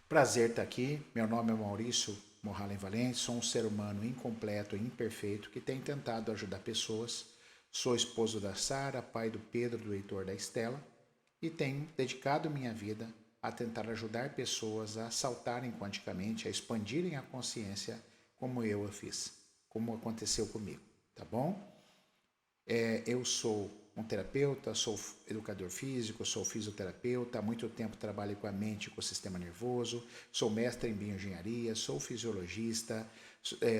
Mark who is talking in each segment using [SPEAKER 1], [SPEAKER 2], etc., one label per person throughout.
[SPEAKER 1] Prazer estar aqui. Meu nome é Maurício Morralen Valente. Sou um ser humano incompleto e imperfeito que tem tentado ajudar pessoas. Sou esposo da Sara, pai do Pedro, do Heitor, da Estela e tenho dedicado minha vida a tentar ajudar pessoas a saltarem quanticamente, a expandirem a consciência como eu fiz, como aconteceu comigo, tá bom? Eu sou um terapeuta, sou educador físico, sou fisioterapeuta, há muito tempo trabalho com a mente e com o sistema nervoso, sou mestre em bioengenharia, sou fisiologista,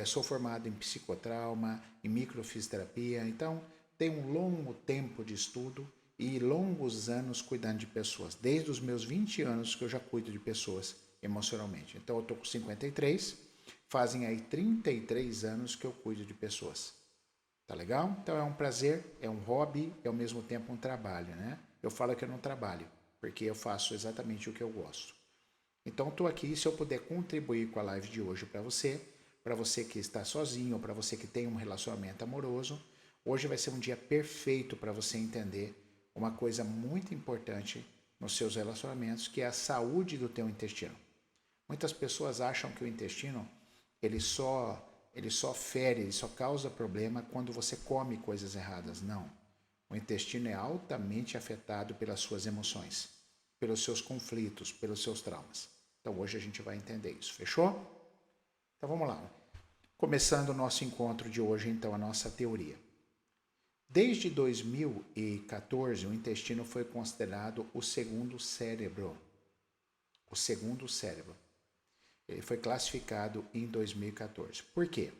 [SPEAKER 1] sou formado em psicotrauma, em microfisioterapia, então tenho um longo tempo de estudo e longos anos cuidando de pessoas, desde os meus 20 anos que eu já cuido de pessoas emocionalmente. Então eu estou com 53, fazem aí 33 anos que eu cuido de pessoas. Tá legal? Então é um prazer, é um hobby e ao mesmo tempo um trabalho, né? Eu falo que eu não trabalho, porque eu faço exatamente o que eu gosto. Então estou aqui, se eu puder contribuir com a live de hoje para você que está sozinho ou para você que tem um relacionamento amoroso, hoje vai ser um dia perfeito para você entender uma coisa muito importante nos seus relacionamentos, que é a saúde do teu intestino. Muitas pessoas acham que o intestino ele só ele só fere, ele só causa problema quando você come coisas erradas. Não. O intestino é altamente afetado pelas suas emoções, pelos seus conflitos, pelos seus traumas. Então hoje a gente vai entender isso. Fechou? Então vamos lá. Começando o nosso encontro de hoje, então, a nossa teoria. Desde 2014, o intestino foi considerado o segundo cérebro. O segundo cérebro. Ele foi classificado em 2014. Por quê?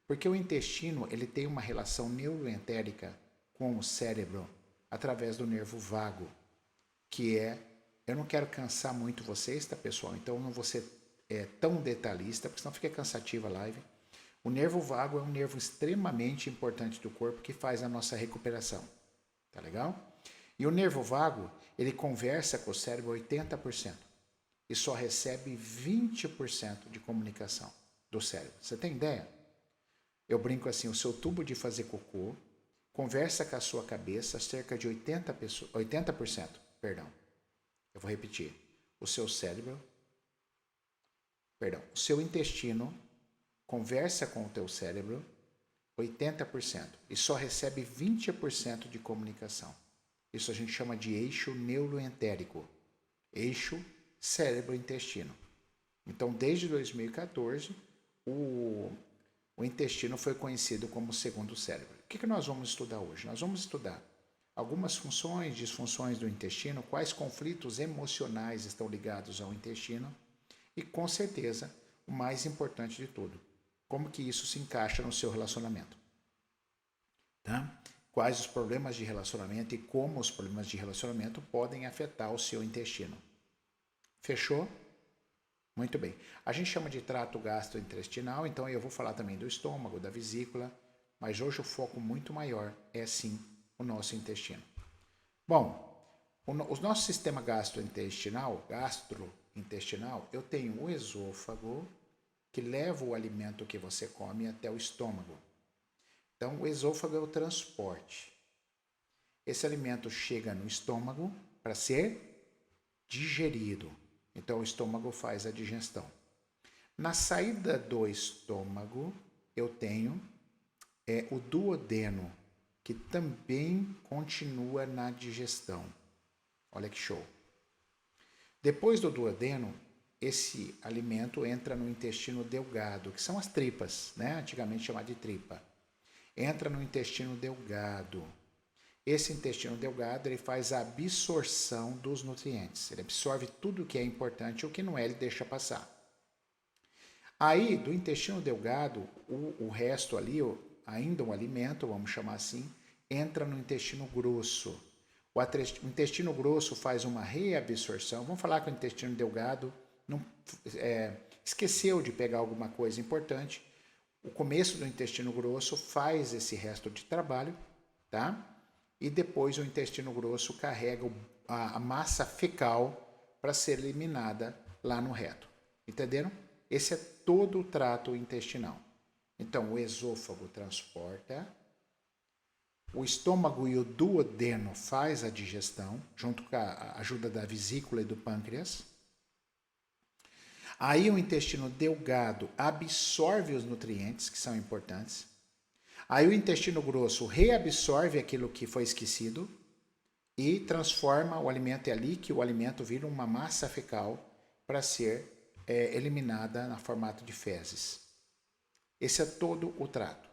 [SPEAKER 1] Porque o intestino ele tem uma relação neuroentérica com o cérebro através do nervo vago, que é... Eu não quero cansar muito vocês, tá, pessoal? Então eu não vou ser tão detalhista, porque senão fica cansativa a live. O nervo vago é um nervo extremamente importante do corpo que faz a nossa recuperação. Tá legal? E o nervo vago, ele conversa com o cérebro 80% e só recebe 20% de comunicação do cérebro. Você tem ideia? Eu brinco assim, o seu tubo de fazer cocô conversa com a sua cabeça cerca de 80%, perdão. Eu vou repetir. O seu cérebro, perdão, o seu intestino conversa com o teu cérebro 80% e só recebe 20% de comunicação. Isso a gente chama de eixo neuroentérico. Eixo cérebro-intestino. Então, desde 2014, o intestino foi conhecido como o segundo cérebro. O que nós vamos estudar hoje? Nós vamos estudar algumas funções, disfunções do intestino, quais conflitos emocionais estão ligados ao intestino e, com certeza, o mais importante de tudo, como que isso se encaixa no seu relacionamento. Tá? Quais os problemas de relacionamento e como os problemas de relacionamento podem afetar o seu intestino. Fechou? Muito bem. A gente chama de trato gastrointestinal, então eu vou falar também do estômago, da vesícula, mas hoje o foco muito maior é sim o nosso intestino. Bom, o nosso sistema gastrointestinal, eu tenho o esôfago, que leva o alimento que você come até o estômago. Então, o esôfago é o transporte. Esse alimento chega no estômago para ser digerido. Então, o estômago faz a digestão. Na saída do estômago, eu tenho o duodeno, que também continua na digestão. Olha que show. Depois do duodeno, esse alimento entra no intestino delgado, que são as tripas, né? Antigamente chamado de tripa. Entra no intestino delgado. Esse intestino delgado ele faz a absorção dos nutrientes. Ele absorve tudo o que é importante e o que não é, ele deixa passar. Aí, do intestino delgado, o resto ali, ainda um alimento, vamos chamar assim, entra no intestino grosso. O intestino grosso faz uma reabsorção. Vamos falar que o intestino delgado não, esqueceu de pegar alguma coisa importante. O começo do intestino grosso faz esse resto de trabalho, tá? E depois o intestino grosso carrega a massa fecal para ser eliminada lá no reto. Entenderam? Esse é todo o trato intestinal. Então, o esôfago transporta, o estômago e o duodeno faz a digestão, junto com a ajuda da vesícula e do pâncreas. Aí o intestino delgado absorve os nutrientes que são importantes. Aí o intestino grosso reabsorve aquilo que foi esquecido e transforma o alimento ali, que o alimento vira uma massa fecal para ser eliminada na formato de fezes. Esse é todo o trato.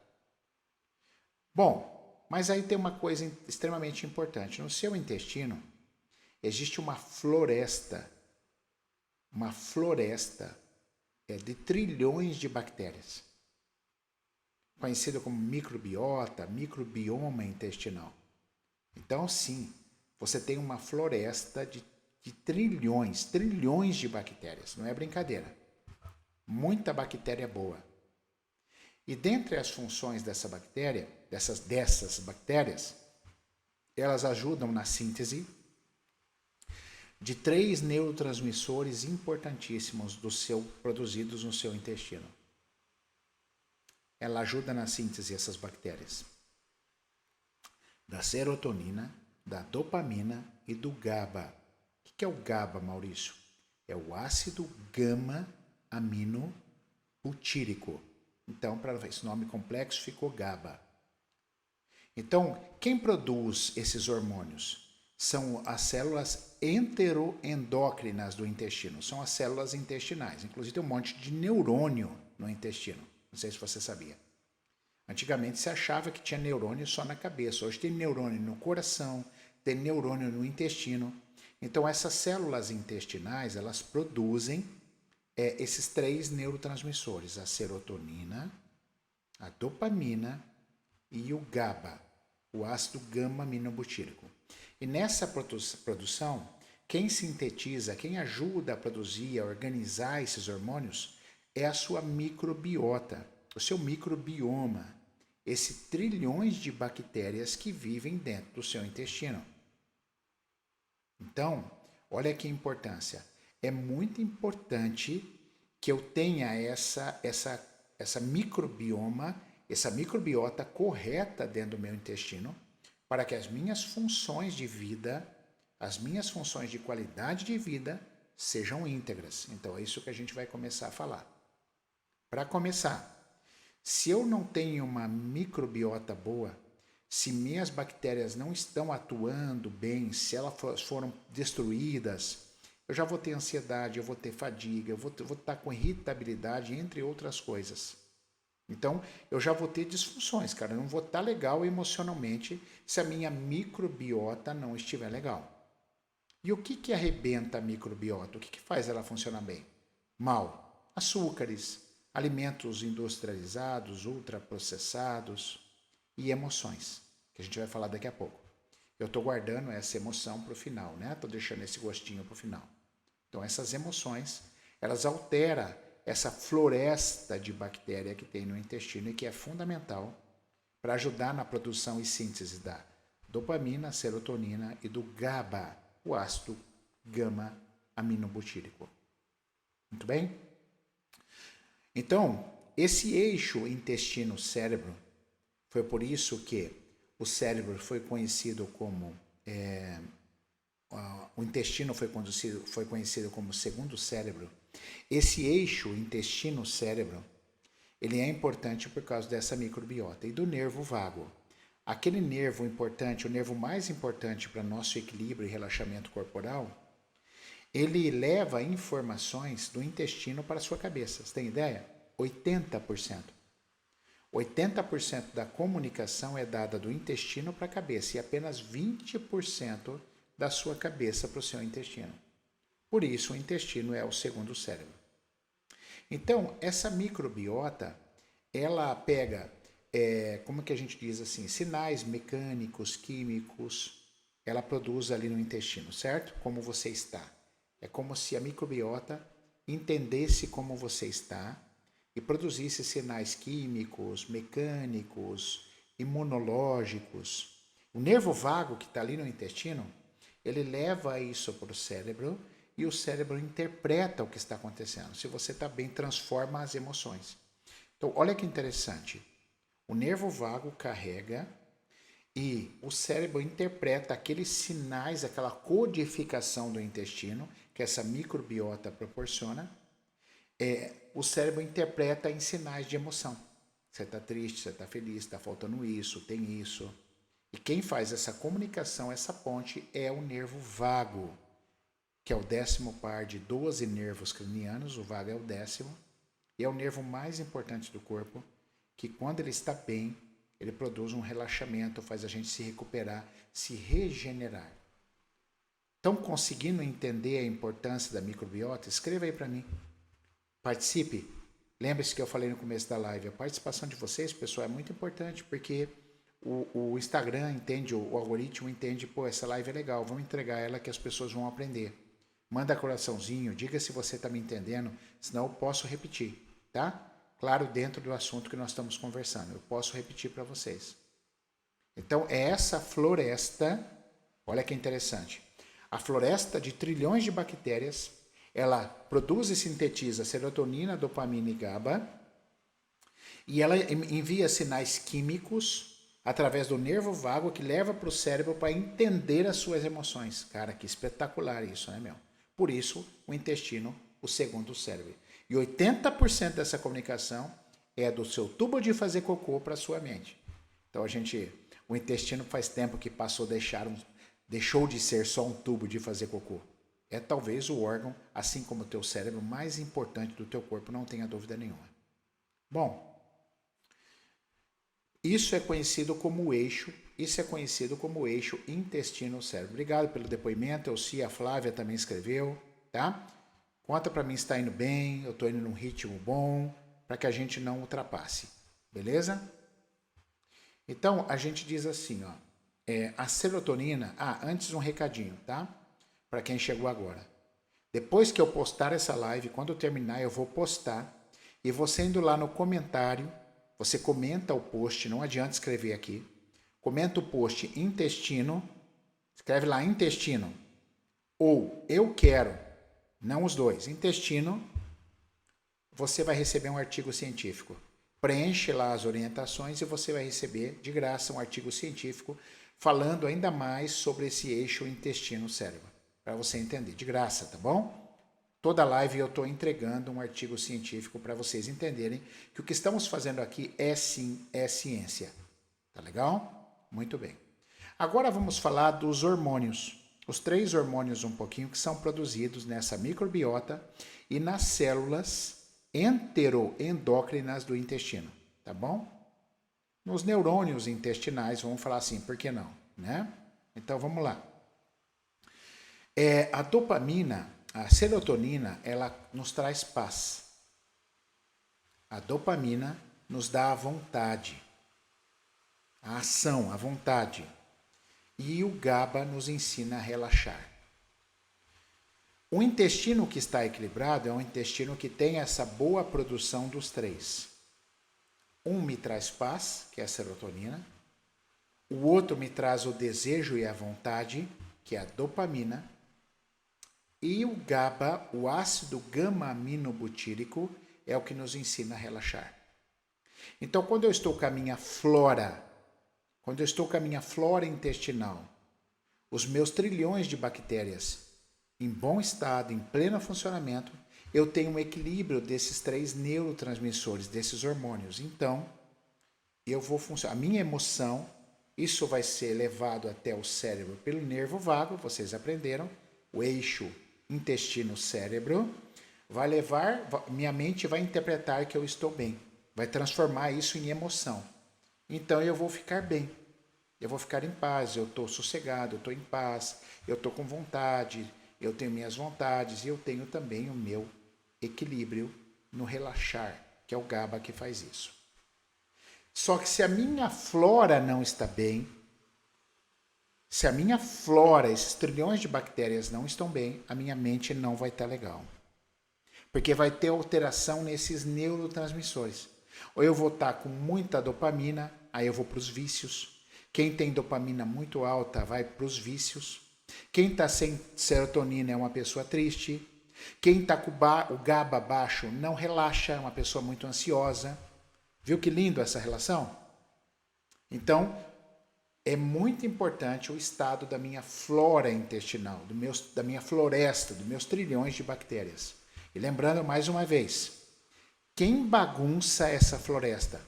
[SPEAKER 1] Bom, mas aí tem uma coisa extremamente importante. No seu intestino existe uma floresta de trilhões de bactérias, conhecido como microbiota, microbioma intestinal. Então, sim, você tem uma floresta de trilhões de bactérias. Não é brincadeira. Muita bactéria boa. E dentre as funções dessas bactérias, elas ajudam na síntese de 3 neurotransmissores importantíssimos produzidos no seu intestino. Ela ajuda na síntese dessas bactérias. Da serotonina, da dopamina e do GABA. O que é o GABA, Maurício? É o ácido gama-aminobutírico. Então, para esse nome complexo, ficou GABA. Então, quem produz esses hormônios? São as células enteroendócrinas do intestino. São as células intestinais. Inclusive, tem um monte de neurônio no intestino. Não sei se você sabia. Antigamente se achava que tinha neurônio só na cabeça. Hoje tem neurônio no coração, tem neurônio no intestino. Então essas células intestinais, elas produzem esses 3 neurotransmissores, a serotonina, a dopamina e o GABA, o ácido gama-aminobutírico. E nessa produção, quem sintetiza, quem ajuda a produzir, a organizar esses hormônios é a sua microbiota, o seu microbioma, esses trilhões de bactérias que vivem dentro do seu intestino. Então, olha que importância. É muito importante que eu tenha essa microbiota correta dentro do meu intestino, para que as minhas funções de vida, as minhas funções de qualidade de vida sejam íntegras. Então é isso que a gente vai começar a falar. Para começar, se eu não tenho uma microbiota boa, se minhas bactérias não estão atuando bem, se elas foram destruídas, eu já vou ter ansiedade, eu vou ter fadiga, eu vou estar com irritabilidade, entre outras coisas. Então, eu já vou ter disfunções, cara. Eu não vou estar legal emocionalmente se a minha microbiota não estiver legal. E o que arrebenta a microbiota? O que faz ela funcionar bem? Mal. Açúcares, alimentos industrializados, ultraprocessados e emoções, que a gente vai falar daqui a pouco. Eu estou guardando essa emoção para o final, né? Estou deixando esse gostinho para o final. Então, essas emoções, elas alteram essa floresta de bactéria que tem no intestino e que é fundamental para ajudar na produção e síntese da dopamina, serotonina e do GABA, o ácido gama-aminobutírico. Muito bem? Então, esse eixo intestino-cérebro, foi por isso que o cérebro foi conhecido como... o intestino foi conhecido como segundo cérebro. Esse eixo intestino-cérebro, ele é importante por causa dessa microbiota e do nervo vago. Aquele nervo importante, o nervo mais importante para nosso equilíbrio e relaxamento corporal, ele leva informações do intestino para a sua cabeça. Você tem ideia? 80%. 80% da comunicação é dada do intestino para a cabeça e apenas 20% da sua cabeça para o seu intestino. Por isso, o intestino é o segundo cérebro. Então, essa microbiota, ela pega, como que a gente diz assim, sinais mecânicos, químicos, ela produz ali no intestino, certo? Como você está. É como se a microbiota entendesse como você está e produzisse sinais químicos, mecânicos, imunológicos. O nervo vago que está ali no intestino, ele leva isso para o cérebro e o cérebro interpreta o que está acontecendo. Se você está bem, transforma as emoções. Então, olha que interessante. O nervo vago carrega e o cérebro interpreta aqueles sinais, aquela codificação do intestino que essa microbiota proporciona o cérebro interpreta em sinais de emoção. Você está triste, você está feliz, está faltando isso, tem isso. E quem faz essa comunicação, essa ponte, é o nervo vago, que é o 10º par de 12 nervos cranianos, o vago é o 10º, e é o nervo mais importante do corpo, que quando ele está bem, ele produz um relaxamento, faz a gente se recuperar, se regenerar. Estão conseguindo entender a importância da microbiota? Escreva aí para mim. Participe. Lembre-se que eu falei no começo da live, a participação de vocês, pessoal, é muito importante, porque o Instagram entende, o algoritmo entende, pô, essa live é legal, vamos entregar ela que as pessoas vão aprender. Manda coraçãozinho, diga se você está me entendendo, senão eu posso repetir, tá? Claro, dentro do assunto que nós estamos conversando, eu posso repetir para vocês. Então, é essa floresta, olha que interessante, a floresta de trilhões de bactérias, ela produz e sintetiza serotonina, dopamina e GABA, e ela envia sinais químicos através do nervo vago que leva para o cérebro para entender as suas emoções. Cara, que espetacular isso, né, meu? Por isso, o intestino, o segundo cérebro. E 80% dessa comunicação é do seu tubo de fazer cocô para a sua mente. Então, o intestino faz tempo que deixou de ser só um tubo de fazer cocô. É talvez o órgão, assim como o teu cérebro, mais importante do teu corpo, não tenha dúvida nenhuma. Bom, isso é conhecido como eixo intestino-cérebro. Obrigado pelo depoimento, a Flávia também escreveu, tá? Conta para mim se está indo bem, eu estou indo num ritmo bom, para que a gente não ultrapasse, beleza? Então, a gente diz assim, ó, a serotonina... antes um recadinho, tá? Para quem chegou agora. Depois que eu postar essa live, quando eu terminar, eu vou postar, e você indo lá no comentário, você comenta o post, não adianta escrever aqui, comenta o post intestino, escreve lá intestino, ou eu quero, não os dois, intestino, você vai receber um artigo científico. Preenche lá as orientações e você vai receber de graça um artigo científico falando ainda mais sobre esse eixo intestino-cérebro, para você entender, de graça, tá bom? Toda live eu estou entregando um artigo científico para vocês entenderem que o que estamos fazendo aqui é sim, é ciência. Tá legal? Muito bem. Agora vamos falar dos hormônios. Os 3 hormônios um pouquinho que são produzidos nessa microbiota e nas células enteroendócrinas do intestino. Tá bom? Nos neurônios intestinais, vamos falar assim, por que não? Né? Então vamos lá. A dopamina... A serotonina, ela nos traz paz. A dopamina nos dá a vontade, a ação, a vontade. E o GABA nos ensina a relaxar. O intestino que está equilibrado é um intestino que tem essa boa produção dos 3. Um me traz paz, que é a serotonina. O outro me traz o desejo e a vontade, que é a dopamina. E o GABA, o ácido gama-aminobutírico, é o que nos ensina a relaxar. Então, quando eu estou com a minha flora intestinal, os meus trilhões de bactérias em bom estado, em pleno funcionamento, eu tenho um equilíbrio desses 3 neurotransmissores, desses hormônios. Então, eu vou funcionar. A minha emoção, isso vai ser levado até o cérebro pelo nervo vago, vocês aprenderam, o eixo intestino-cérebro, minha mente vai interpretar que eu estou bem, vai transformar isso em emoção. Então eu vou ficar bem, eu vou ficar em paz, eu estou sossegado, eu estou em paz, eu estou com vontade, eu tenho minhas vontades e eu tenho também o meu equilíbrio no relaxar, que é o GABA que faz isso. Só que se a minha flora não está bem, se a minha flora, esses trilhões de bactérias não estão bem, a minha mente não vai estar legal. Porque vai ter alteração nesses neurotransmissores. Ou eu vou estar com muita dopamina, aí eu vou para os vícios. Quem tem dopamina muito alta vai para os vícios. Quem está sem serotonina é uma pessoa triste. Quem está com o GABA baixo não relaxa, é uma pessoa muito ansiosa. Viu que lindo essa relação? Então, é muito importante o estado da minha flora intestinal, da minha floresta, dos meus trilhões de bactérias. E lembrando mais uma vez, quem bagunça essa floresta?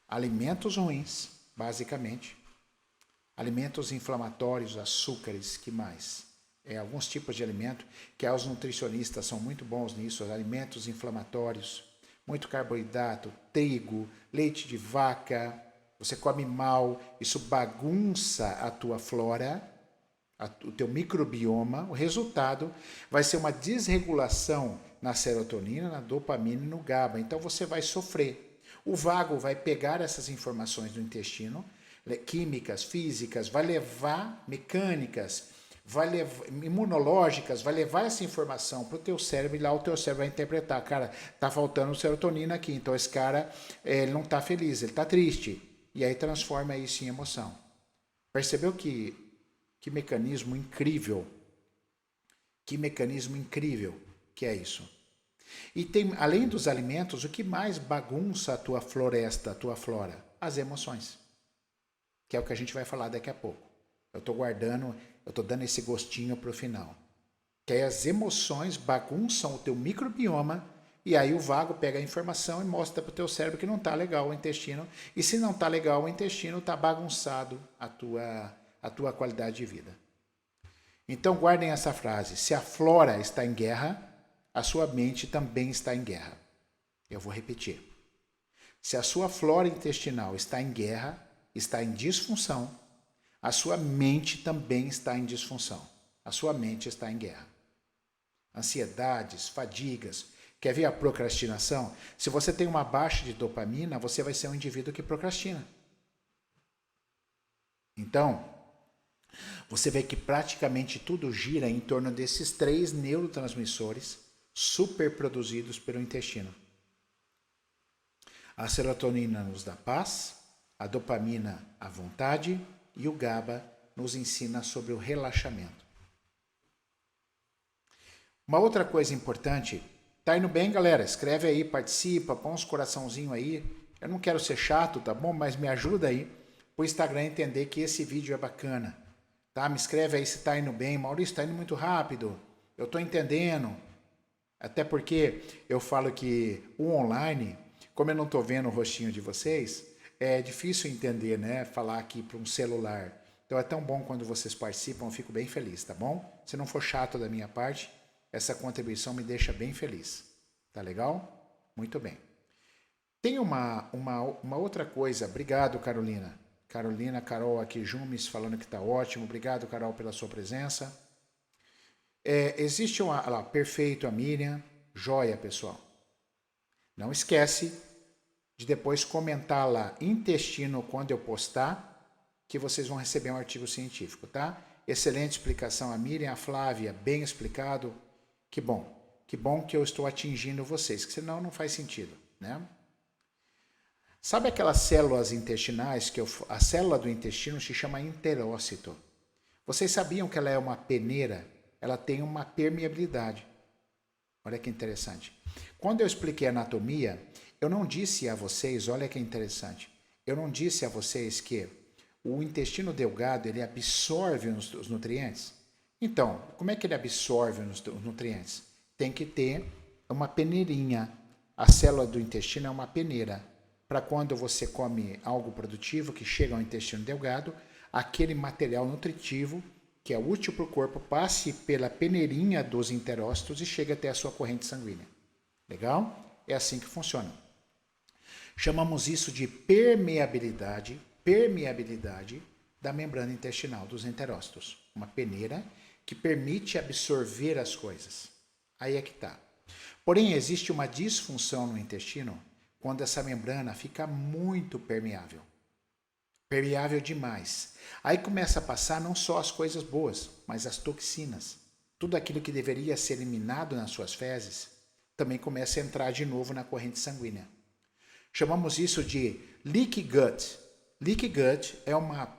[SPEAKER 1] Alimentos ruins, basicamente. Alimentos inflamatórios, açúcares, que mais? Alguns tipos de alimento, que os nutricionistas são muito bons nisso, alimentos inflamatórios, muito carboidrato, trigo, leite de vaca, você come mal, isso bagunça a tua flora, o teu microbioma, o resultado vai ser uma desregulação na serotonina, na dopamina e no GABA. Então você vai sofrer. O vago vai pegar essas informações do intestino, químicas, físicas, vai levar mecânicas, vai levar imunológicas, vai levar essa informação para o teu cérebro e lá o teu cérebro vai interpretar, cara, tá faltando serotonina aqui, então esse cara ele não tá feliz, ele tá triste. E aí transforma isso em emoção. Percebeu que mecanismo incrível? Que mecanismo incrível que é isso? E tem, além dos alimentos, o que mais bagunça a tua floresta, a tua flora? As emoções. Que é o que a gente vai falar daqui a pouco. Eu estou guardando, eu estou dando esse gostinho para o final. Que aí as emoções bagunçam o teu microbioma e aí o vago pega a informação e mostra para o teu cérebro que não está legal o intestino. E se não está legal o intestino, está bagunçado a tua qualidade de vida. Então guardem essa frase. Se a flora está em guerra, a sua mente também está em guerra. Eu vou repetir. Se a sua flora intestinal está em guerra, está em disfunção, a sua mente também está em disfunção. A sua mente está em guerra. Ansiedades, fadigas. Quer ver a procrastinação? Se você tem uma baixa de dopamina, você vai ser um indivíduo que procrastina. Então, você vê que praticamente tudo gira em torno desses 3 neurotransmissores superproduzidos pelo intestino. A serotonina nos dá paz, a dopamina a vontade e o GABA nos ensina sobre o relaxamento. Uma outra coisa importante, tá indo bem, galera? Escreve aí, participa, põe uns coraçãozinho aí. Eu não quero ser chato, tá bom? Mas me ajuda aí para o Instagram entender que esse vídeo é bacana. Tá? Me escreve aí se tá indo bem. Maurício, tá indo muito rápido. Eu tô entendendo. Até porque eu falo que o online, como eu não tô vendo o rostinho de vocês, é difícil entender, né? Falar aqui para um celular. Então é tão bom quando vocês participam, eu fico bem feliz, tá bom? Se não for chato da minha parte, essa contribuição me deixa bem feliz. Tá legal? Muito bem. Tem uma outra coisa. Obrigado, Carolina. Carol aqui, Jumes, falando que tá ótimo. Obrigado, Carol, pela sua presença. Existe lá, perfeito, a Miriam. Joia, pessoal. Não esquece de depois comentar lá, intestino, quando eu postar, que vocês vão receber um artigo científico, tá? Excelente explicação, a Miriam, a Flávia, bem explicado. Que bom que eu estou atingindo vocês, que senão não faz sentido, né? Sabe aquelas células intestinais, a célula do intestino se chama enterócito. Vocês sabiam que ela é uma peneira? Ela tem uma permeabilidade. Olha que interessante. Quando eu expliquei a anatomia, eu não disse a vocês, olha que interessante, eu não disse a vocês que o intestino delgado ele absorve os nutrientes? Então, como é que ele absorve os nutrientes? Tem que ter uma peneirinha. A célula do intestino é uma peneira. Para quando você come algo produtivo que chega ao intestino delgado, aquele material nutritivo que é útil para o corpo passe pela peneirinha dos enterócitos e chegue até a sua corrente sanguínea. Legal? É assim que funciona. Chamamos isso de permeabilidade da membrana intestinal dos enterócitos. Uma peneira que permite absorver as coisas. Aí é que está. Porém, existe uma disfunção no intestino quando essa membrana fica muito permeável. Permeável demais. Aí começa a passar não só as coisas boas, mas as toxinas. Tudo aquilo que deveria ser eliminado nas suas fezes também começa a entrar de novo na corrente sanguínea. Chamamos isso de leaky gut. Leaky gut é uma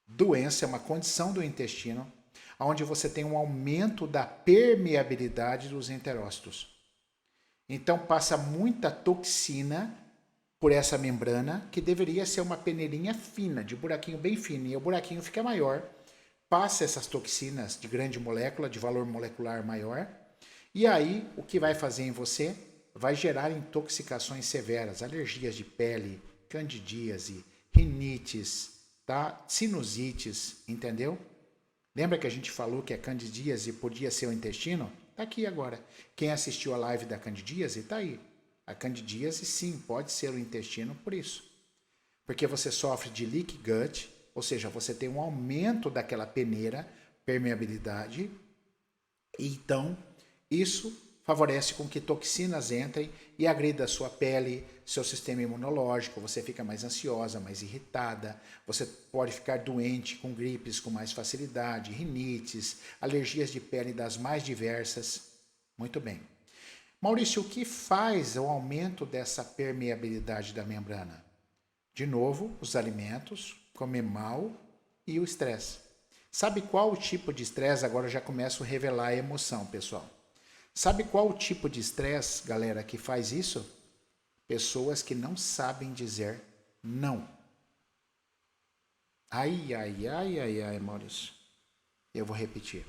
[SPEAKER 1] doença, é uma condição do intestino onde você tem um aumento da permeabilidade dos enterócitos. Então passa muita toxina por essa membrana, que deveria ser uma peneirinha fina, de buraquinho bem fino, e o buraquinho fica maior, passa essas toxinas de grande molécula, de valor molecular maior, E aí, o que vai fazer em você? Vai gerar intoxicações severas, alergias de pele, candidíase, rinites, tá? Sinusites, entendeu? Lembra que a gente falou que a candidíase podia ser o intestino? Tá aqui agora. Quem assistiu a live da candidíase, tá aí. A candidíase, sim, pode ser o intestino por isso. Porque você sofre de leaky gut, ou seja, você tem um aumento daquela peneira, permeabilidade, e então isso favorece com que toxinas entrem e agridam a sua pele, seu sistema imunológico, você fica mais ansiosa, mais irritada, você pode ficar doente com gripes com mais facilidade, rinites, alergias de pele das mais diversas. Muito bem. Maurício, o que faz o aumento dessa permeabilidade da membrana? De novo, os alimentos, comer mal e o estresse. Sabe qual o tipo de estresse? Agora eu já começo a revelar a emoção, pessoal. Sabe qual o tipo de estresse, galera, que faz isso? Pessoas que não sabem dizer não. Ai, Maurício. Eu vou repetir.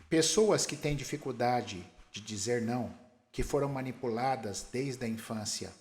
[SPEAKER 1] Pessoas que têm dificuldade de dizer não, que foram manipuladas desde a infância.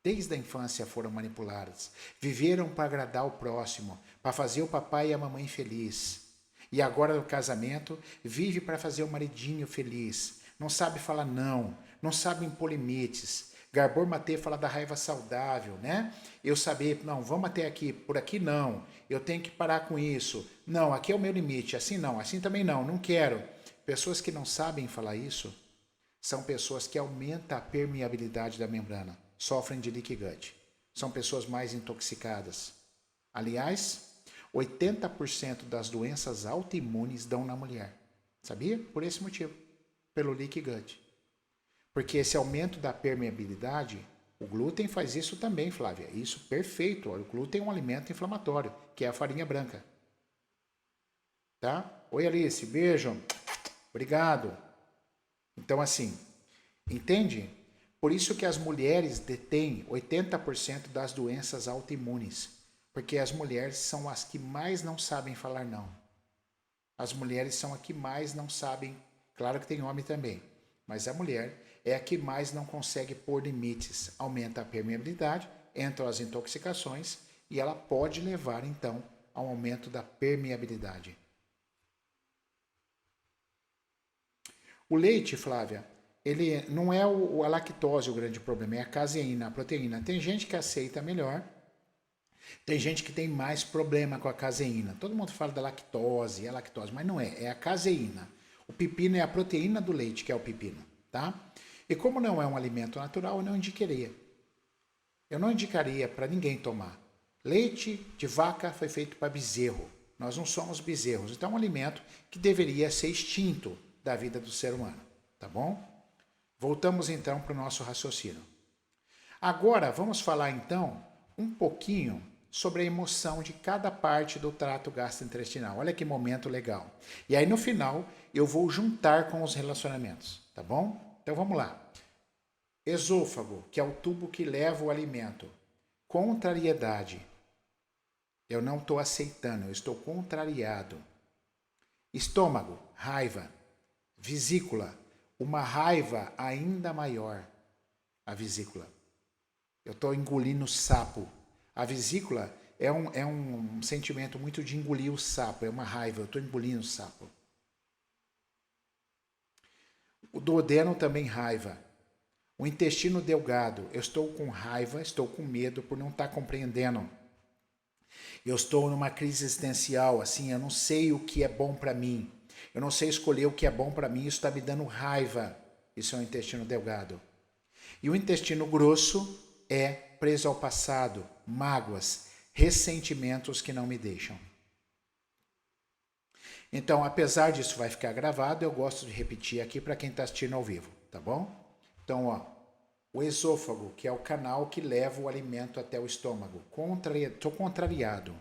[SPEAKER 1] Desde a infância foram manipuladas. Viveram para agradar o próximo, para fazer o papai e a mamãe feliz. E agora no casamento, vive para fazer o maridinho feliz. Não sabe falar não, não sabe impor limites. Gabor Maté fala da raiva saudável, né? Eu saber, não, vamos até aqui, por aqui não. Eu tenho que parar com isso. Não, aqui é o meu limite, assim não, assim também não, não quero. Pessoas que não sabem falar isso são pessoas que aumentam a permeabilidade da membrana, sofrem de leaky gut. São pessoas mais intoxicadas. Aliás, 80% das doenças autoimunes dão na mulher. Sabia? Por esse motivo. Pelo leaky gut. Porque esse aumento da permeabilidade, o glúten faz isso também, Flávia. Isso perfeito. O glúten é um alimento inflamatório, que é a farinha branca. Tá? Oi, Alice. Beijo. Obrigado. Então, assim, entende? Por isso que as mulheres detêm 80% das doenças autoimunes. Porque as mulheres são as que mais não sabem falar não. As mulheres são as que mais não sabem. Claro que tem homem também. Mas a mulher é a que mais não consegue pôr limites. Aumenta a permeabilidade, entram as intoxicações e ela pode levar, então, a um aumento da permeabilidade. O leite, Flávia, ele não é a lactose o grande problema, é a caseína, a proteína. Tem gente que aceita melhor, tem gente que tem mais problema com a caseína. Todo mundo fala da lactose, é a lactose, mas não é, é a caseína. O pepino é a proteína do leite, que é o pepino, tá? E como não é um alimento natural, eu não indicaria. Eu não indicaria para ninguém tomar. Leite de vaca foi feito para bezerro. Nós não somos bezerros. Então é um alimento que deveria ser extinto da vida do ser humano, tá bom? Voltamos então para o nosso raciocínio. Agora vamos falar então um pouquinho sobre a emoção de cada parte do trato gastrointestinal. Olha que momento legal. E aí no final eu vou juntar com os relacionamentos, tá bom? Então vamos lá. Esôfago, que é o tubo que leva o alimento. Contrariedade. Eu não estou aceitando, eu estou contrariado. Estômago, raiva. Vesícula, uma raiva ainda maior. A vesícula. Eu estou engolindo sapo. A vesícula é um sentimento muito de engolir o sapo, é uma raiva, eu estou engolindo o sapo. O duodeno também raiva. O intestino delgado, eu estou com raiva, estou com medo por não estar compreendendo. Eu estou numa crise existencial, assim, eu não sei o que é bom para mim. Eu não sei escolher o que é bom para mim, isso está me dando raiva. Isso é o intestino delgado. E o intestino grosso é preso ao passado, mágoas, ressentimentos que não me deixam. Então, apesar disso vai ficar gravado, eu gosto de repetir aqui para quem está assistindo ao vivo, tá bom? Então, ó, o esôfago, que é o canal que leva o alimento até o estômago. Estou contrariado.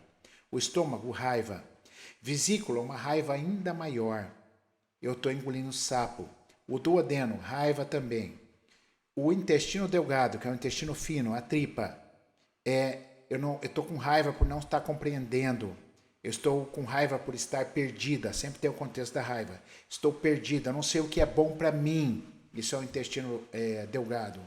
[SPEAKER 1] O estômago, raiva. Vesícula, uma raiva ainda maior. Eu estou engolindo sapo. O duodeno, raiva também. O intestino delgado, que é o intestino fino, a tripa, eu estou com raiva por não estar compreendendo. Eu estou com raiva por estar perdida, sempre tem o contexto da raiva. Estou perdida, não sei o que é bom para mim. Isso é o intestino delgado.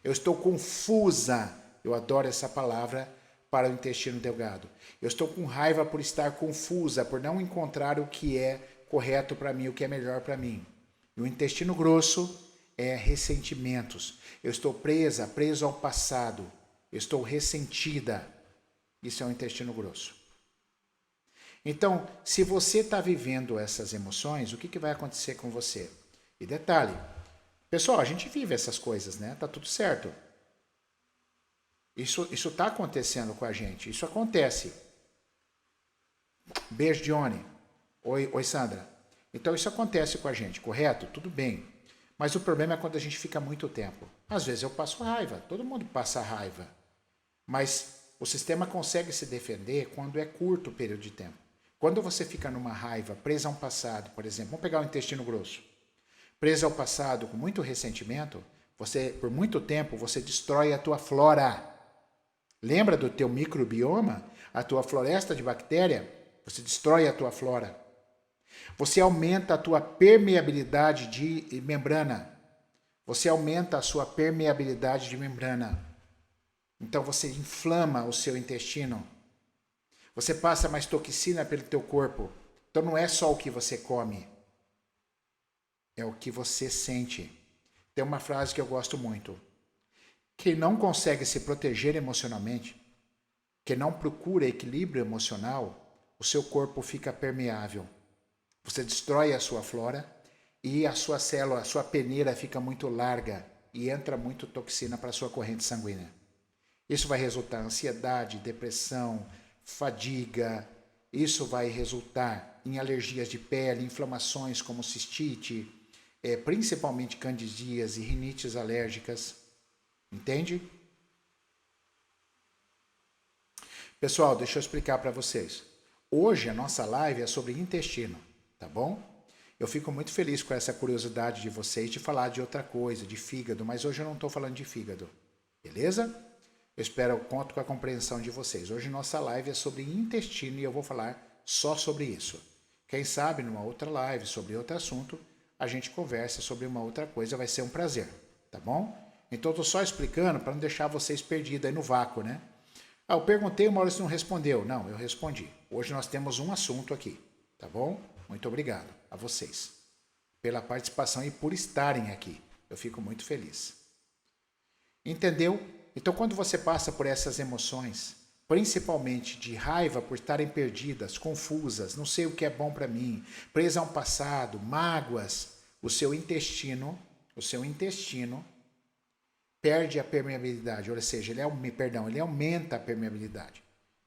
[SPEAKER 1] Eu estou confusa, eu adoro essa palavra para o intestino delgado. Eu estou com raiva por estar confusa, por não encontrar o que é correto para mim, o que é melhor para mim. E o intestino grosso é ressentimentos. Eu estou preso ao passado. Eu estou ressentida. Isso é o intestino grosso. Então, se você está vivendo essas emoções, o que vai acontecer com você? E detalhe, pessoal, a gente vive essas coisas, né? Tá tudo certo. Isso está acontecendo com a gente. Isso acontece. Beijo, Johnny. Oi, Sandra. Então, isso acontece com a gente, correto? Tudo bem. Mas o problema é quando a gente fica muito tempo. Às vezes eu passo raiva. Todo mundo passa raiva. Mas o sistema consegue se defender quando é curto o período de tempo. Quando você fica numa raiva, presa a um passado, por exemplo, vamos pegar o intestino grosso. Presa ao passado com muito ressentimento, você, por muito tempo, você destrói a tua flora. Lembra do teu microbioma? A tua floresta de bactéria? Você destrói a tua flora. Você aumenta a tua permeabilidade de membrana. Você aumenta a sua permeabilidade de membrana. Então você inflama o seu intestino. Você passa mais toxina pelo teu corpo. Então não é só o que você come. É o que você sente. Tem uma frase que eu gosto muito. Quem não consegue se proteger emocionalmente, quem não procura equilíbrio emocional, o seu corpo fica permeável. Você destrói a sua flora e a sua célula, a sua peneira fica muito larga e entra muito toxina para a sua corrente sanguínea. Isso vai resultar em ansiedade, depressão, fadiga. Isso vai resultar em alergias de pele, inflamações como cistite, principalmente candidíase e rinites alérgicas. Entende? Pessoal, deixa eu explicar para vocês. Hoje a nossa live é sobre intestino, tá bom? Eu fico muito feliz com essa curiosidade de vocês de falar de outra coisa, de fígado, mas hoje eu não estou falando de fígado, beleza? Eu conto com a compreensão de vocês. Hoje nossa live é sobre intestino e eu vou falar só sobre isso. Quem sabe numa outra live sobre outro assunto, a gente conversa sobre uma outra coisa, vai ser um prazer, tá bom? Então estou só explicando para não deixar vocês perdidos aí no vácuo, né? Eu perguntei, o Maurício não respondeu. Não, eu respondi. Hoje nós temos um assunto aqui, tá bom? Muito obrigado a vocês pela participação e por estarem aqui. Eu fico muito feliz. Entendeu? Então, quando você passa por essas emoções, principalmente de raiva por estarem perdidas, confusas, não sei o que é bom para mim, presa a um passado, mágoas, o seu intestino perde a permeabilidade, ou seja, ele aumenta a permeabilidade.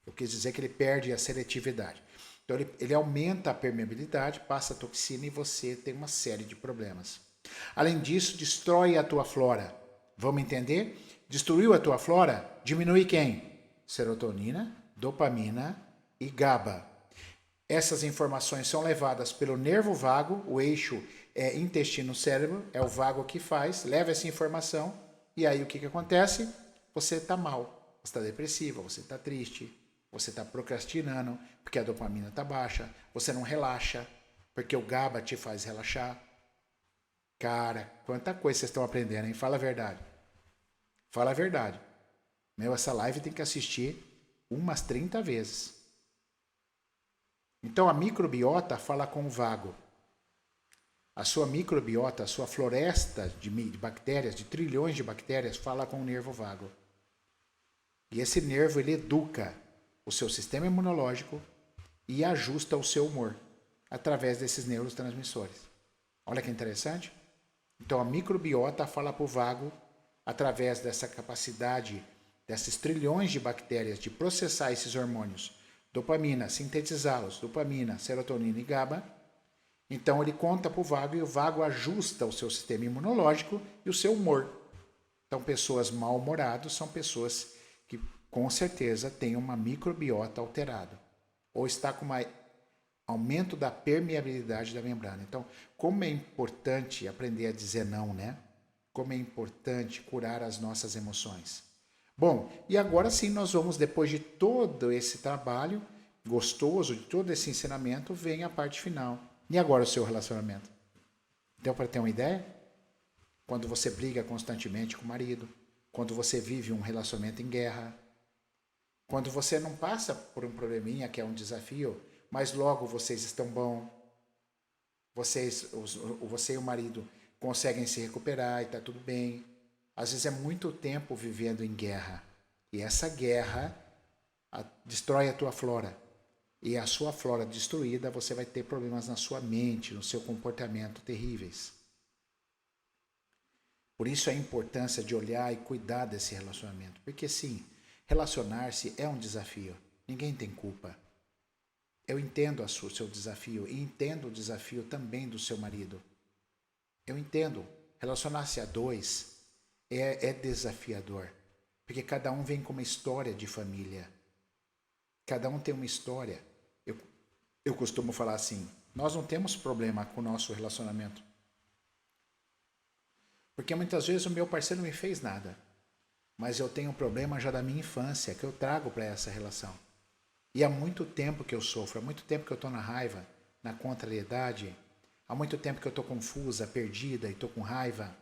[SPEAKER 1] Eu quis dizer que ele perde a seletividade. Então, ele aumenta a permeabilidade, passa a toxina e você tem uma série de problemas. Além disso, destrói a tua flora. Vamos entender? Destruiu a tua flora, diminui quem? Serotonina, dopamina e GABA. Essas informações são levadas pelo nervo vago, o eixo intestino-cérebro, é o vago que faz, leva essa informação e aí o que acontece? Você está mal, você está depressiva, você está triste, você está procrastinando porque a dopamina está baixa, você não relaxa porque o GABA te faz relaxar. Cara, quanta coisa vocês estão aprendendo, hein? Fala a verdade. Fala a verdade. Essa live tem que assistir umas 30 vezes. Então a microbiota fala com o vago. A sua microbiota, a sua floresta de bactérias, de trilhões de bactérias, fala com o nervo vago. E esse nervo, ele educa o seu sistema imunológico e ajusta o seu humor através desses neurotransmissores. Olha que interessante. Então a microbiota fala para o vago através dessa capacidade, desses trilhões de bactérias de processar esses hormônios, dopamina, sintetizá-los, dopamina, serotonina e GABA. Então ele conta para o vago e o vago ajusta o seu sistema imunológico e o seu humor. Então pessoas mal-humoradas são pessoas que com certeza têm uma microbiota alterada ou está com um aumento da permeabilidade da membrana. Então, como é importante aprender a dizer não, né? Como é importante curar as nossas emoções. Bom, e agora sim nós vamos, depois de todo esse trabalho, gostoso de todo esse ensinamento, vem a parte final. E agora o seu relacionamento? Deu para ter uma ideia? Quando você briga constantemente com o marido, quando você vive um relacionamento em guerra, quando você não passa por um probleminha que é um desafio, mas logo vocês estão bom, você e o marido conseguem se recuperar e está tudo bem. Às vezes é muito tempo vivendo em guerra. E essa guerra destrói a tua flora. E a sua flora destruída, você vai ter problemas na sua mente, no seu comportamento terríveis. Por isso a importância de olhar e cuidar desse relacionamento. Porque sim, relacionar-se é um desafio. Ninguém tem culpa. Eu entendo o seu desafio e entendo o desafio também do seu marido. Eu entendo. Relacionar-se a dois é desafiador. Porque cada um vem com uma história de família. Cada um tem uma história. Eu costumo falar assim, nós não temos problema com o nosso relacionamento. Porque muitas vezes o meu parceiro não me fez nada. Mas eu tenho um problema já da minha infância, que eu trago para essa relação. E há muito tempo que eu sofro, há muito tempo que eu estou na raiva, na contrariedade. Há muito tempo que eu estou confusa, perdida e estou com raiva.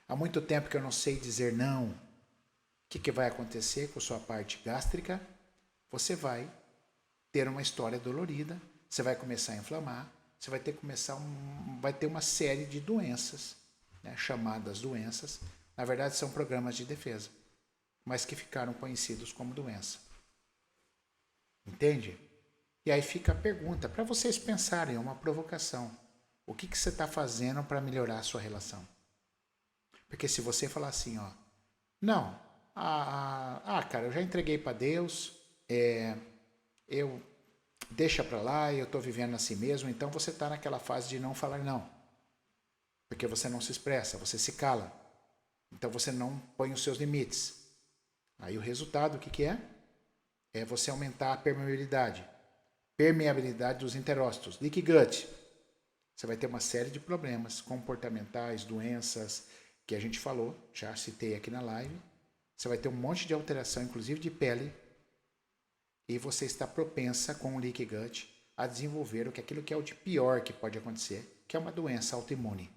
[SPEAKER 1] Há muito tempo que eu não sei dizer não. O que vai acontecer com a sua parte gástrica? Você vai ter uma história dolorida, você vai começar a inflamar, você vai ter uma série de doenças, né, chamadas doenças. Na verdade, são programas de defesa, mas que ficaram conhecidos como doença. Entende? E aí fica a pergunta, para vocês pensarem, é uma provocação. O que você está fazendo para melhorar a sua relação? Porque se você falar assim, ó, não, cara, eu já entreguei para Deus, eu deixa para lá, eu estou vivendo assim mesmo, então você está naquela fase de não falar não. Porque você não se expressa, você se cala. Então você não põe os seus limites. Aí o resultado, o que é? É você aumentar a permeabilidade dos enterócitos, leaky gut. Você vai ter uma série de problemas comportamentais, doenças, que a gente falou, já citei aqui na live. Você vai ter um monte de alteração, inclusive de pele, e você está propensa com o leaky gut a desenvolver aquilo que é o de pior que pode acontecer, que é uma doença autoimune.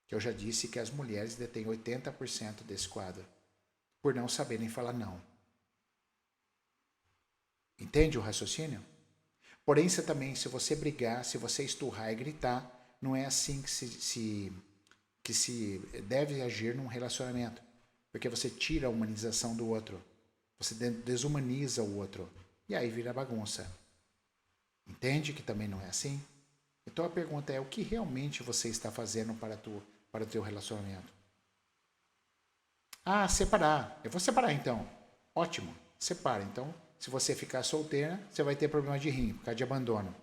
[SPEAKER 1] Que eu já disse que as mulheres detêm 80% desse quadro, por não saberem falar não. Entende o raciocínio? Porém, se você brigar, se você esturrar e gritar, não é assim que se deve agir num relacionamento. Porque você tira a humanização do outro. Você desumaniza o outro. E aí vira bagunça. Entende que também não é assim? Então a pergunta é, o que realmente você está fazendo para o teu relacionamento? Separar. Eu vou separar então. Ótimo, separa. Então, se você ficar solteira, você vai ter problema de rim, por causa de abandono.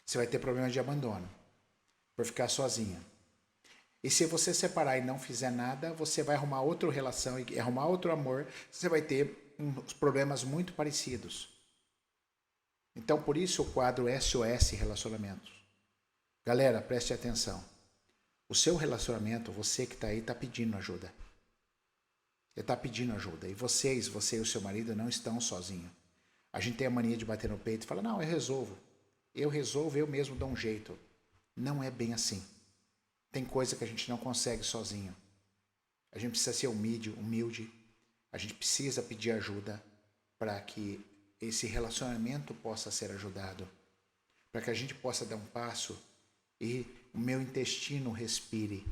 [SPEAKER 1] Você vai ter problema de abandono, por ficar sozinha. E se você separar e não fizer nada, você vai arrumar outra relação e arrumar outro amor, você vai ter uns problemas muito parecidos. Então, por isso o quadro SOS Relacionamentos. Galera, preste atenção. O seu relacionamento, você que está aí, está pedindo ajuda. Ele está pedindo ajuda. E você e o seu marido não estão sozinhos. A gente tem a mania de bater no peito e falar, não, eu resolvo. Eu mesmo dou um jeito. Não é bem assim. Tem coisa que a gente não consegue sozinho. A gente precisa ser humilde. A gente precisa pedir ajuda para que esse relacionamento possa ser ajudado. Para que a gente possa dar um passo e o meu intestino respire.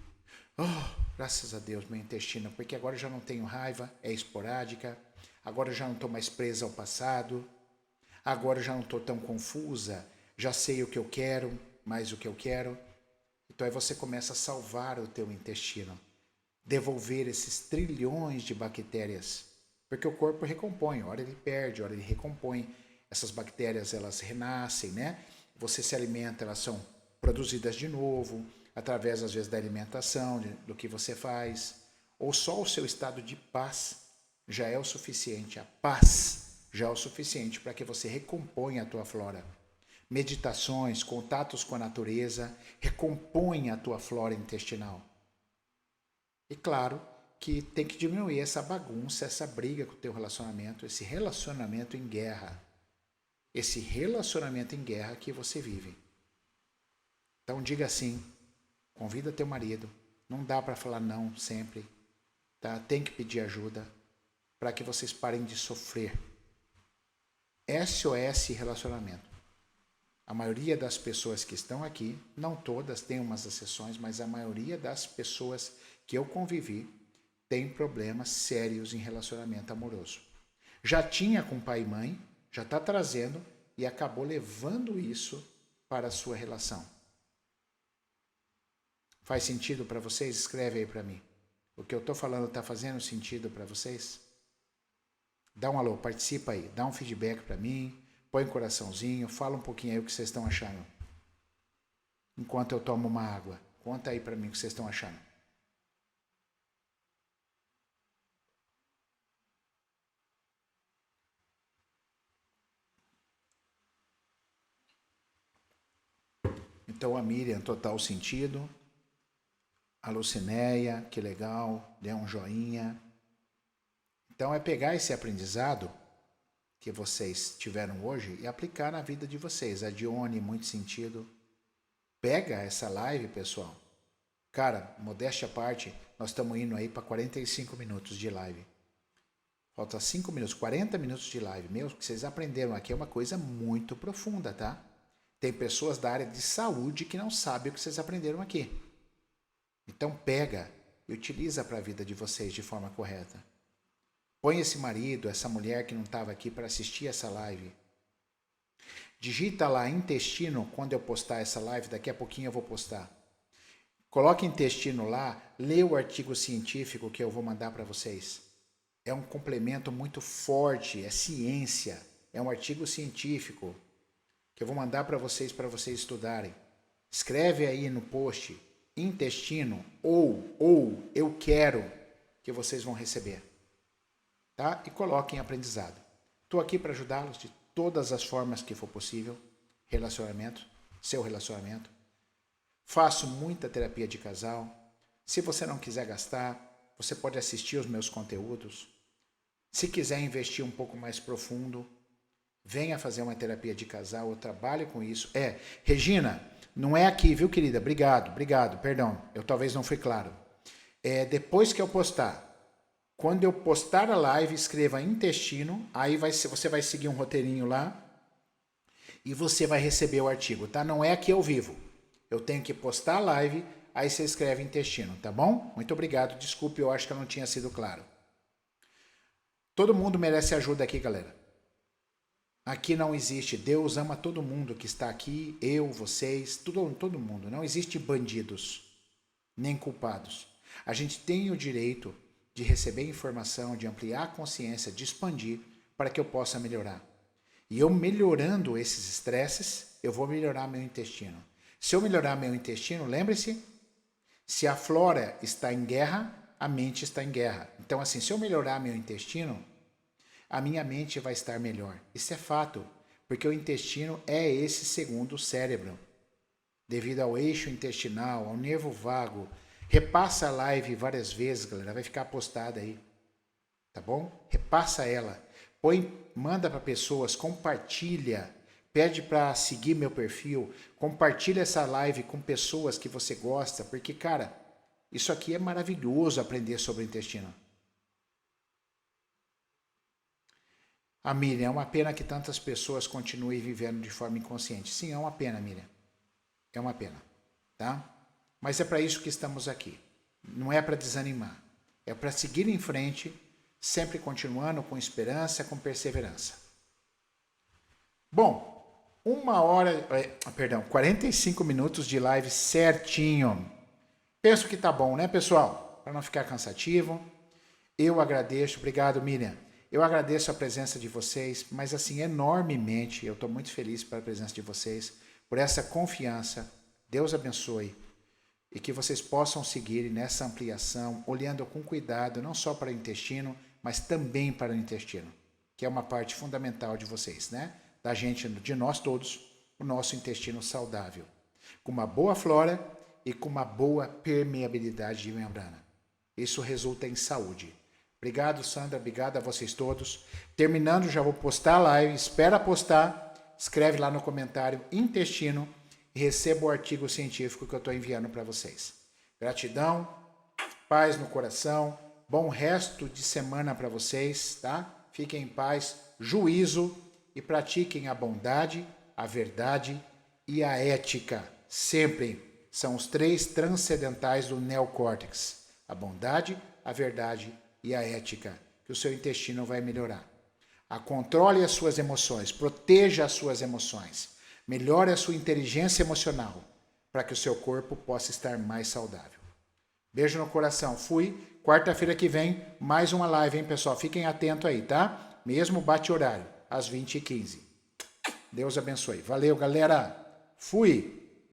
[SPEAKER 1] Graças a Deus, meu intestino, porque agora eu já não tenho raiva, é esporádica, agora eu já não estou mais presa ao passado, agora eu já não estou tão confusa, já sei o que eu quero, mais o que eu quero. Então aí você começa a salvar o teu intestino, devolver esses trilhões de bactérias, porque o corpo recompõe, hora ele perde, hora ele recompõe, essas bactérias elas renascem, né? Você se alimenta, elas são produzidas de novo, através, às vezes, da alimentação, do que você faz, ou só o seu estado de paz já é o suficiente, a paz já é o suficiente para que você recomponha a tua flora. Meditações, contatos com a natureza, recompõem a tua flora intestinal. E claro, que tem que diminuir essa bagunça, essa briga com o teu relacionamento, esse relacionamento em guerra. Esse relacionamento em guerra que você vive. Então diga sim, convida teu marido. Não dá para falar não sempre. Tá? Tem que pedir ajuda para que vocês parem de sofrer. SOS relacionamento. A maioria das pessoas que estão aqui, não todas, tem umas exceções, mas a maioria das pessoas que eu convivi tem problemas sérios em relacionamento amoroso. Já tinha com pai e mãe, já está trazendo e acabou levando isso para a sua relação. Faz sentido para vocês? Escreve aí para mim. O que eu estou falando está fazendo sentido para vocês? Dá um alô, participa aí, dá um feedback para mim, põe um coraçãozinho, fala um pouquinho aí o que vocês estão achando. Enquanto eu tomo uma água, conta aí para mim o que vocês estão achando. Então a Miriam, total sentido. A Lucinéia, que legal, deu um joinha. Então é pegar esse aprendizado que vocês tiveram hoje e aplicar na vida de vocês. A Dione, muito sentido. Pega essa live, pessoal. Cara, modéstia à parte, nós estamos indo aí para 45 minutos de live. Falta 5 minutos, 40 minutos de live. Meu, o que vocês aprenderam aqui é uma coisa muito profunda, tá? Tem pessoas da área de saúde que não sabem o que vocês aprenderam aqui. Então pega e utiliza para a vida de vocês de forma correta. Põe esse marido, essa mulher que não estava aqui para assistir essa live. Digita lá intestino quando eu postar essa live, daqui a pouquinho eu vou postar. Coloque intestino lá, lê o artigo científico que eu vou mandar para vocês. É um complemento muito forte, é ciência, é um artigo científico que eu vou mandar para vocês estudarem. Escreve aí no post intestino ou eu quero que vocês vão receber. Tá? E coloquem aprendizado. Estou aqui para ajudá-los de todas as formas que for possível. Relacionamento, seu relacionamento. Faço muita terapia de casal. Se você não quiser gastar, você pode assistir os meus conteúdos. Se quiser investir um pouco mais profundo, venha fazer uma terapia de casal, eu trabalho com isso. Regina, não é aqui, viu, querida? Obrigado, perdão, eu talvez não fui claro. Depois que eu postar, quando eu postar a live, escreva intestino, aí você vai seguir um roteirinho lá e você vai receber o artigo, tá? Não é aqui ao vivo. Eu tenho que postar a live, aí você escreve intestino, tá bom? Muito obrigado, desculpe, eu acho que eu não tinha sido claro. Todo mundo merece ajuda aqui, galera. Aqui não existe, Deus ama todo mundo que está aqui, eu, vocês, todo mundo. Não existe bandidos, nem culpados. A gente tem o direito de receber informação, de ampliar a consciência, de expandir para que eu possa melhorar. E eu melhorando esses estresses, eu vou melhorar meu intestino. Se eu melhorar meu intestino, lembre-se, se a flora está em guerra, a mente está em guerra. Então, assim, se eu melhorar meu intestino, a minha mente vai estar melhor. Isso é fato, porque o intestino é esse segundo cérebro. Devido ao eixo intestinal, ao nervo vago. Repassa a live várias vezes, galera, vai ficar postada aí. Tá bom? Repassa ela. Manda para pessoas, compartilha. Pede para seguir meu perfil. Compartilha essa live com pessoas que você gosta, porque, cara, isso aqui é maravilhoso aprender sobre o intestino. A Miriam, é uma pena que tantas pessoas continuem vivendo de forma inconsciente. Sim, é uma pena, Miriam. É uma pena, tá? Mas é para isso que estamos aqui. Não é para desanimar. É para seguir em frente, sempre continuando com esperança, com perseverança. Bom, 45 minutos de live certinho. Penso que tá bom, né, pessoal? Para não ficar cansativo. Eu agradeço. Obrigado, Miriam. Eu agradeço a presença de vocês, mas assim, enormemente, eu estou muito feliz pela presença de vocês, por essa confiança. Deus abençoe e que vocês possam seguir nessa ampliação, olhando com cuidado, não só para o intestino, mas também para o intestino, que é uma parte fundamental de vocês, né? Da gente, de nós todos, o nosso intestino saudável, com uma boa flora e com uma boa permeabilidade de membrana. Isso resulta em saúde. Obrigado, Sandra. Obrigado a vocês todos. Terminando, já vou postar a live. Espera postar. Escreve lá no comentário intestino e receba o artigo científico que eu estou enviando para vocês. Gratidão, paz no coração, bom resto de semana para vocês, tá? Fiquem em paz, juízo e pratiquem a bondade, a verdade e a ética. Sempre são os 3 transcendentais do neocórtex. A bondade, a verdade e a ética, que o seu intestino vai melhorar. Controle as suas emoções, proteja as suas emoções, melhore a sua inteligência emocional, para que o seu corpo possa estar mais saudável. Beijo no coração, fui. Quarta-feira que vem, mais uma live, hein, pessoal? Fiquem atentos aí, tá? Mesmo bate-horário, às 20h15. Deus abençoe. Valeu, galera. Fui.